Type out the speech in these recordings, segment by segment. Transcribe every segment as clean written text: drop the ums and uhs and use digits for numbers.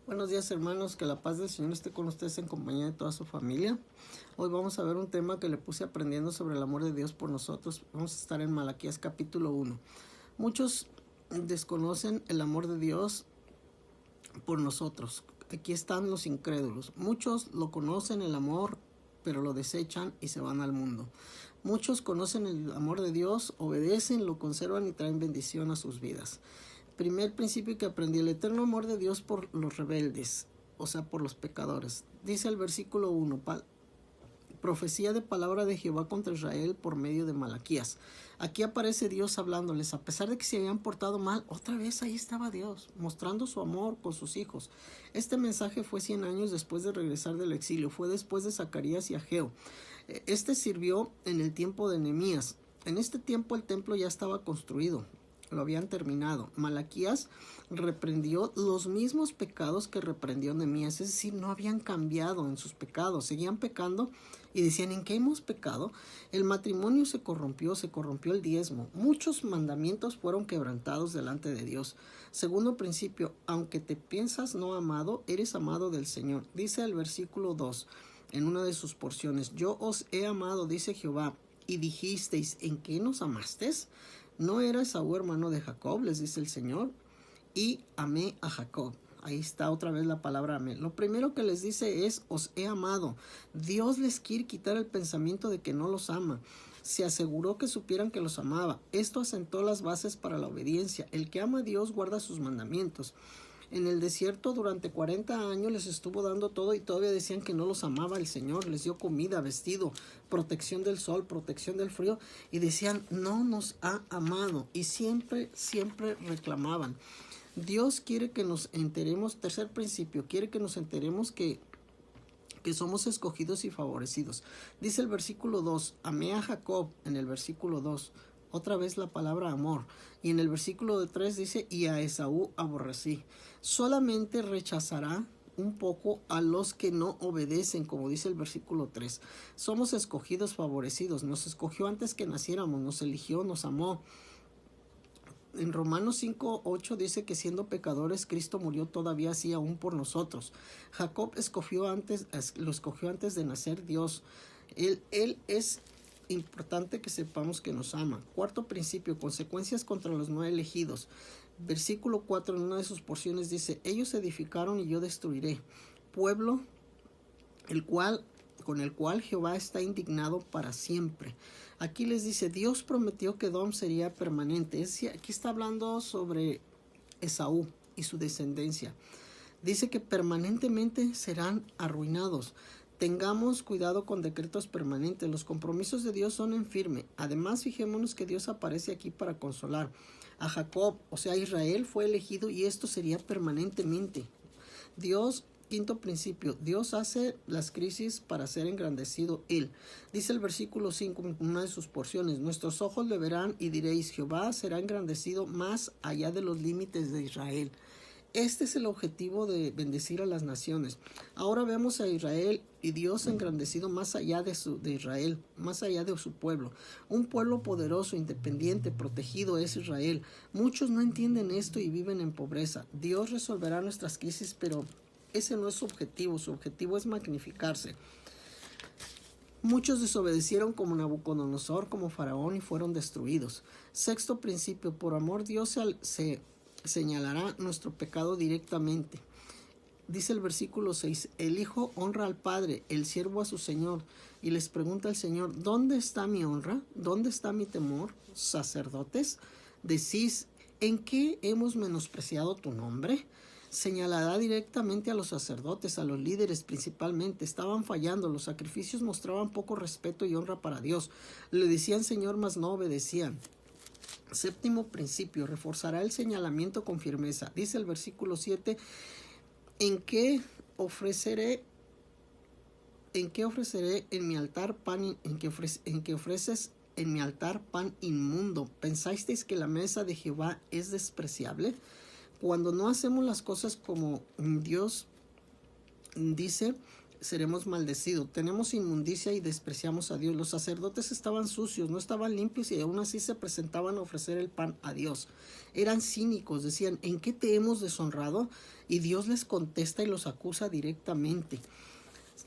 Buenos días, hermanos, que la paz del Señor esté con ustedes en compañía de toda su familia. Hoy vamos a ver un tema que le puse aprendiendo sobre el amor de Dios por nosotros. Vamos a estar en Malaquías capítulo 1. Muchos desconocen el amor de Dios por nosotros. Aquí están los incrédulos. Muchos lo conocen el amor, pero lo desechan y se van al mundo. Muchos conocen el amor de Dios, obedecen, lo conservan y traen bendición a sus vidas. Primer principio que aprendí: el eterno amor de Dios por los rebeldes, o sea, por los pecadores. Dice el versículo 1, profecía de palabra de Jehová contra Israel por medio de Malaquías. Aquí aparece Dios hablándoles, a pesar de que se habían portado mal, otra vez ahí estaba Dios, mostrando su amor con sus hijos. Este mensaje fue 100 años después de regresar del exilio, fue después de Zacarías y Ageo. Este sirvió en el tiempo de Nehemías. En este tiempo el templo ya estaba construido, lo habían terminado. Malaquías reprendió los mismos pecados que reprendió Nehemías, es decir, no habían cambiado en sus pecados, seguían pecando y decían: ¿en qué hemos pecado? El matrimonio se corrompió el diezmo, muchos mandamientos fueron quebrantados delante de Dios. Segundo principio: aunque te piensas no amado, eres amado del Señor. Dice el versículo 2 en una de sus porciones: yo os he amado, dice Jehová, y dijisteis: ¿en qué nos amasteis? ¿No era Esaú hermano de Jacob?, les dice el Señor, y amé a Jacob. Ahí está otra vez la palabra amé. Lo primero que les dice es: os he amado. Dios les quiere quitar el pensamiento de que no los ama. Se aseguró que supieran que los amaba. Esto asentó las bases para la obediencia. El que ama a Dios guarda sus mandamientos. En el desierto durante 40 años les estuvo dando todo y todavía decían que no los amaba el Señor. Les dio comida, vestido, protección del sol, protección del frío, y decían: no nos ha amado. Y siempre reclamaban. Dios quiere que nos enteremos. Tercer principio: quiere que nos enteremos que somos escogidos y favorecidos. Dice el versículo 2, amé a Jacob. En el versículo 2, otra vez la palabra amor. Y en el versículo 3 dice: y a Esaú aborrecí. Solamente rechazará un poco a los que no obedecen, como dice el versículo 3. Somos escogidos, favorecidos. Nos escogió antes que naciéramos, nos eligió, nos amó. En Romanos 5:8 dice que siendo pecadores, Cristo murió todavía así aún por nosotros. Jacob lo escogió antes de nacer Dios. Él es importante que sepamos que nos ama. Cuarto principio: consecuencias contra los no elegidos. Versículo 4 en una de sus porciones dice: ellos edificaron y yo destruiré. Pueblo con el cual Jehová está indignado para siempre. Aquí les dice: Dios prometió que Edom sería permanente. Aquí está hablando sobre Esaú y su descendencia. Dice que permanentemente serán arruinados. Tengamos cuidado con decretos permanentes. Los compromisos de Dios son en firme. Además, fijémonos que Dios aparece aquí para consolar. A Jacob, o sea, Israel, fue elegido y esto sería permanentemente. Quinto principio: Dios hace las crisis para ser engrandecido Él. Dice el versículo 5 en una de sus porciones: nuestros ojos le verán y diréis: Jehová será engrandecido más allá de los límites de Israel. Este es el objetivo de bendecir a las naciones. Ahora vemos a Israel y Dios engrandecido más allá de Israel, más allá de su pueblo. Un pueblo poderoso, independiente, protegido es Israel. Muchos no entienden esto y viven en pobreza. Dios resolverá nuestras crisis, pero ese no es su objetivo. Su objetivo es magnificarse. Muchos desobedecieron como Nabucodonosor, como Faraón, y fueron destruidos. Sexto principio: por amor Dios se señalará nuestro pecado directamente. Dice el versículo 6: el Hijo honra al Padre, el siervo a su Señor. Y les pregunta el Señor: ¿dónde está mi honra? ¿Dónde está mi temor? Sacerdotes, decís: ¿en qué hemos menospreciado tu nombre? Señalará directamente a los sacerdotes, a los líderes principalmente. Estaban fallando, los sacrificios mostraban poco respeto y honra para Dios. Le decían Señor, mas no obedecían. Séptimo principio: reforzará el señalamiento con firmeza. Dice el versículo 7: ¿En qué ofreceré en mi altar pan? ¿En qué ofreces en mi altar pan inmundo? ¿Pensasteis que la mesa de Jehová es despreciable? Cuando no hacemos las cosas como Dios dice, seremos maldecidos. Tenemos inmundicia y despreciamos a Dios. Los sacerdotes estaban sucios, no estaban limpios y aún así se presentaban a ofrecer el pan a Dios. Eran cínicos, decían, ¿en qué te hemos deshonrado? Y Dios les contesta y los acusa directamente.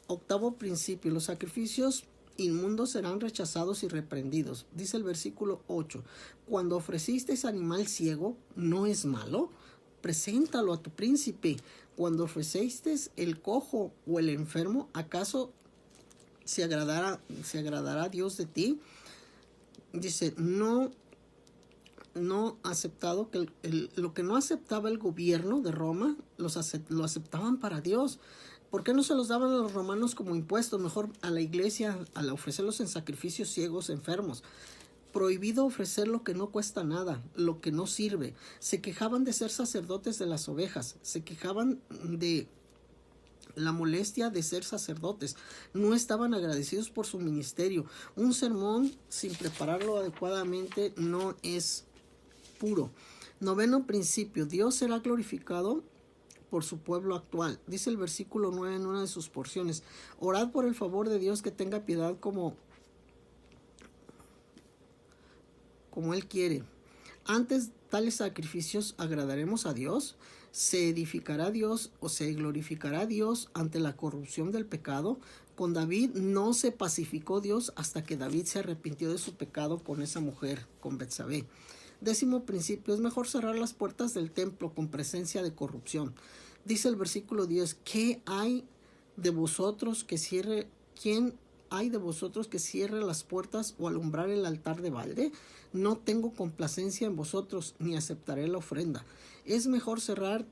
Octavo principio, los sacrificios inmundos serán rechazados y reprendidos. Dice el versículo 8, cuando ofrecisteis animal ciego, ¿no es malo? Preséntalo a tu príncipe. Cuando ofrecisteis el cojo o el enfermo, ¿acaso se agradará Dios de ti? Dice, no aceptado que lo que no aceptaba el gobierno de Roma, lo aceptaban para Dios. ¿Por qué no se los daban a los romanos como impuestos? Mejor a la iglesia, al ofrecerlos en sacrificios ciegos, enfermos. Prohibido ofrecer lo que no cuesta nada, lo que no sirve. Se quejaban de ser sacerdotes de las ovejas, se quejaban de la molestia de ser sacerdotes. No estaban agradecidos por su ministerio. Un sermón sin prepararlo adecuadamente no es puro. Noveno principio, Dios será glorificado por su pueblo actual. Dice el versículo 9 en una de sus porciones, orad por el favor de Dios que tenga piedad como Él quiere. Antes tales sacrificios agradaremos a Dios. ¿Se edificará Dios o se glorificará Dios ante la corrupción del pecado? Con David no se pacificó Dios hasta que David se arrepintió de su pecado con esa mujer, con Betsabé. Décimo principio, es mejor cerrar las puertas del templo con presencia de corrupción. Dice el versículo 10, ¿quién hay de vosotros que cierre las puertas o alumbrar el altar de balde? No tengo complacencia en vosotros, ni aceptaré la ofrenda. Es mejor cerrar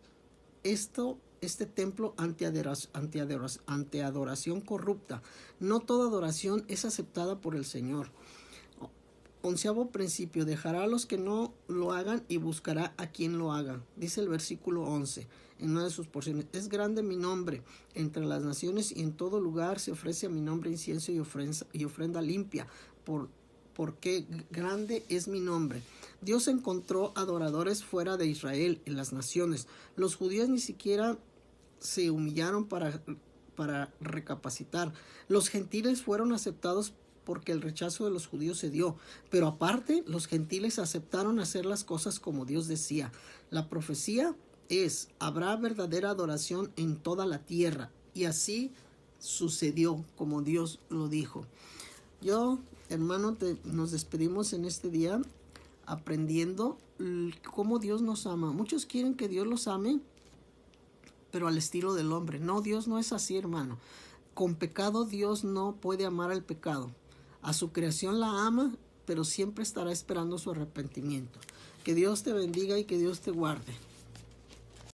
este templo ante adoración corrupta. No toda adoración es aceptada por el Señor. Onceavo principio, dejará a los que no lo hagan y buscará a quien lo haga. Dice el versículo 11 en una de sus porciones, es grande mi nombre entre las naciones y en todo lugar se ofrece a mi nombre incienso y ofrenda limpia, porque grande es mi nombre. Dios encontró adoradores fuera de Israel, en las naciones. Los judíos ni siquiera se humillaron para recapacitar. Los gentiles fueron aceptados porque el rechazo de los judíos se dio, pero aparte los gentiles aceptaron hacer las cosas como Dios decía. La profecía es, habrá verdadera adoración en toda la tierra, y así sucedió como Dios lo dijo. Yo, hermano, nos despedimos en este día aprendiendo cómo Dios nos ama. Muchos quieren que Dios los ame, pero al estilo del hombre. No, Dios no es así, hermano. Con pecado Dios no puede amar al pecado. A su creación la ama, pero siempre estará esperando su arrepentimiento. Que Dios te bendiga y que Dios te guarde.